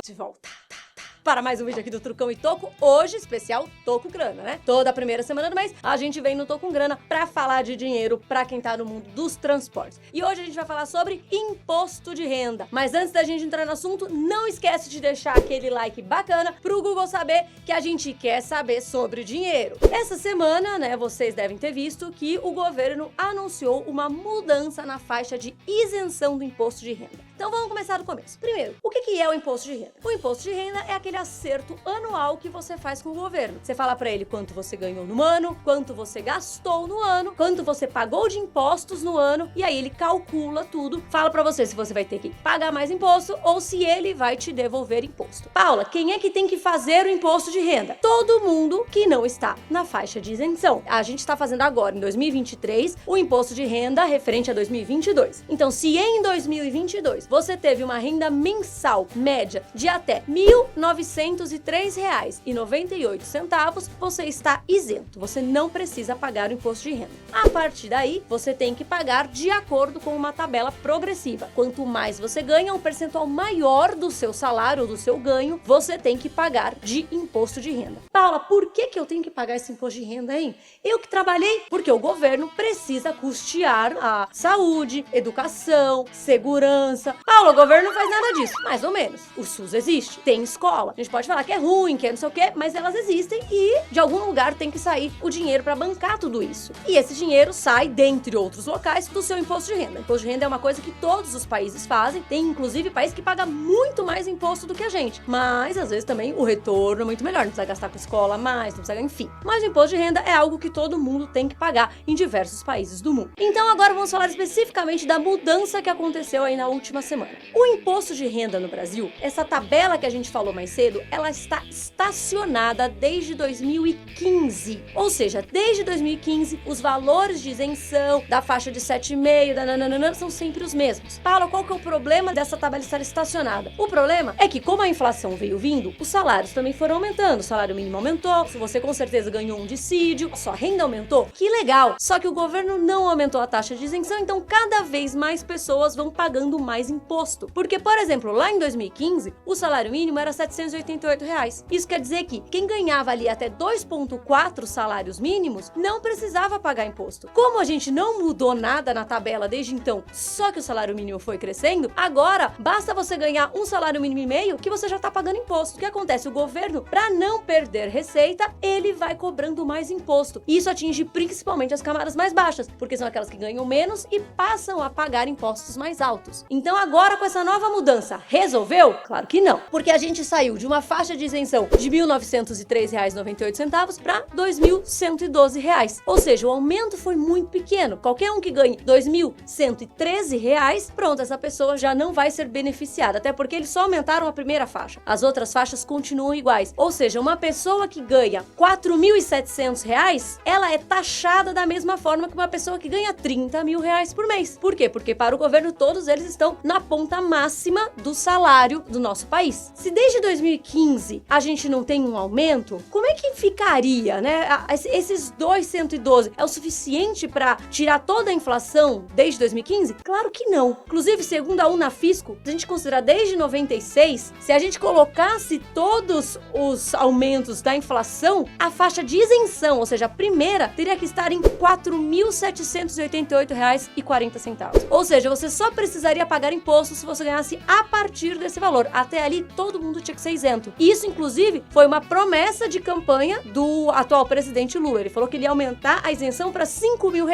de volta para mais um vídeo aqui do Trucão e Tô. Hoje, especial Tô com Grana, né? Toda a primeira semana do mês, a gente vem no Tô com Grana pra falar de dinheiro pra quem tá no mundo dos transportes. E hoje a gente vai falar sobre imposto de renda. Mas antes da gente entrar no assunto, não esquece de deixar aquele like bacana pro Google saber que a gente quer saber sobre dinheiro. Essa semana, né, vocês devem ter visto que o governo anunciou uma mudança na faixa de isenção do imposto de renda. Então vamos começar do começo. Primeiro, o que é o imposto de renda? O imposto de renda é aquele acerto anual que você faz com o governo. Você fala pra ele quanto você ganhou no ano, quanto você gastou no ano, quanto você pagou de impostos no ano, e aí ele calcula tudo, fala pra você se você vai ter que pagar mais imposto ou se ele vai te devolver imposto. Paula, quem é que tem que fazer o imposto de renda? Todo mundo que não está na faixa de isenção. A gente está fazendo agora, em 2023, o imposto de renda referente a 2022. Então, se em 2022 você teve uma renda mensal média de até R$ 1.903,98, você está isento. Você não precisa pagar o imposto de renda. A partir daí, você tem que pagar de acordo com uma tabela progressiva. Quanto mais você ganha, um percentual maior do seu salário ou do seu ganho, você tem que pagar de imposto de renda. Paula, por que eu tenho que pagar esse imposto de renda, hein? Eu que trabalhei? Porque o governo precisa custear a saúde, educação, segurança. Paula, o governo não faz nada disso. Mais ou menos. O SUS existe, tem escola. A gente pode falar que é ruim, que é não sei o quê, mas elas existem e de algum lugar tem que sair o dinheiro para bancar tudo isso. E esse dinheiro sai, dentre outros locais, do seu imposto de renda. O imposto de renda é uma coisa que todos os países fazem. Tem, inclusive, país que paga muito mais imposto do que a gente. Mas, às vezes, também o retorno é muito melhor. Não precisa gastar com escola mais, não precisa, enfim. Mas o imposto de renda é algo que todo mundo tem que pagar em diversos países do mundo. Então, agora vamos falar especificamente da mudança que aconteceu aí na última semana. O imposto de renda no Brasil, essa tabela que a gente falou mais cedo, ela está estacionada desde 2015. Ou seja, desde 2015, os valores de isenção da faixa de 7,5, da nananana, são sempre os mesmos. Paula, qual que é o problema dessa tabela estar estacionada? O problema é que, como a inflação veio vindo, os salários também foram aumentando. O salário mínimo aumentou, você com certeza ganhou um dissídio, a sua renda aumentou. Que legal! Só que o governo não aumentou a taxa de isenção, então cada vez mais pessoas vão pagando mais imposto. Porque, por exemplo, lá em 2015, o salário mínimo era R$ 788. Isso quer dizer que quem ganhava ali até 2,4 salários mínimos não precisava pagar imposto. Como a gente não mudou nada na tabela desde então, só que o salário mínimo foi crescendo, agora basta você ganhar um salário mínimo e meio que você já está pagando imposto. O que acontece? O governo, para não perder receita, ele vai cobrando mais imposto. E isso atinge principalmente as camadas mais baixas, porque são aquelas que ganham menos e passam a pagar impostos mais altos. Então agora, com essa nova mudança, resolveu? Claro que não, porque a gente saiu de uma faixa de isenção de R$ 1.903,98 para R$ 2.112. Ou seja, o aumento foi muito pequeno. Qualquer um que ganhe R$ 2.113, pronto, essa pessoa já não vai ser beneficiada, até porque eles só aumentaram a primeira faixa. As outras faixas continuam iguais. Ou seja, uma pessoa que ganha R$ 4.700, ela é taxada da mesma forma que uma pessoa que ganha R$ 30 mil por mês. Por quê? Porque para o governo todos eles estão na ponta máxima do salário do nosso país. Se desde 2015 a gente não tem um aumento, como é que ficaria, né? Esses 212 é o suficiente para tirar toda a inflação desde 2015? Claro que não. Inclusive, segundo a Unafisco, se a gente considerar desde 96, se a gente colocasse todos os aumentos da inflação, a faixa de isenção, ou seja, a primeira, teria que estar em R$ 4.788,40. Ou seja, você só precisaria pagar imposto se você ganhasse a partir desse valor. Até ali, todo mundo tinha que ser isento. Isso, inclusive, foi uma promessa de campanha do atual presidente Lula. Ele falou que ele ia aumentar a isenção para R$ 5 mil.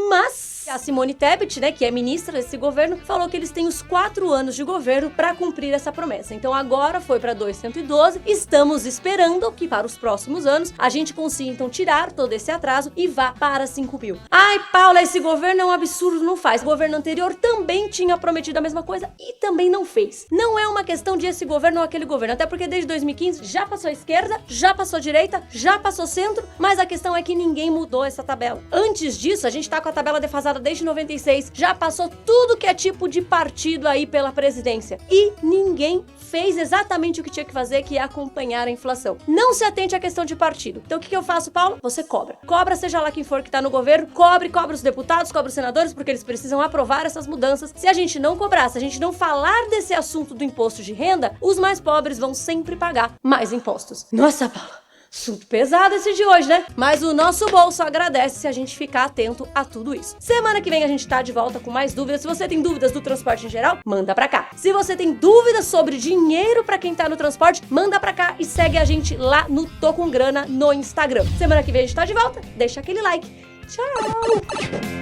Mas a Simone Tebet, né, que é ministra desse governo, falou que eles têm os 4 anos de governo para cumprir essa promessa. Então agora foi para 212. Estamos esperando que para os próximos anos a gente consiga então tirar todo esse atraso e vá para 5 mil. Ai, Paula, esse governo é um absurdo, não faz. O governo anterior também tinha prometido a mesma coisa e também não fez. Não é uma questão de esse governo ou aquele governo, até porque desde 2015 já passou a esquerda, já passou a direita, já passou o centro, mas a questão é que ninguém mudou essa tabela. Antes disso, a gente tá com a tabela defasada deputada desde 96, já passou tudo que é tipo de partido aí pela presidência. E ninguém fez exatamente o que tinha que fazer, que é acompanhar a inflação. Não se atente à questão de partido. Então o que eu faço, Paulo? Você cobra. Cobra seja lá quem for que tá no governo, cobra os deputados, cobra os senadores, porque eles precisam aprovar essas mudanças. Se a gente não cobrar, se a gente não falar desse assunto do imposto de renda, os mais pobres vão sempre pagar mais impostos. Nossa, Paula, assunto pesado esse de hoje, né? Mas o nosso bolso agradece se a gente ficar atento a tudo isso. Semana que vem a gente tá de volta com mais dúvidas. Se você tem dúvidas do transporte em geral, manda pra cá. Se você tem dúvidas sobre dinheiro pra quem tá no transporte, manda pra cá e segue a gente lá no Tô Com Grana no Instagram. Semana que vem a gente tá de volta. Deixa aquele like. Tchau!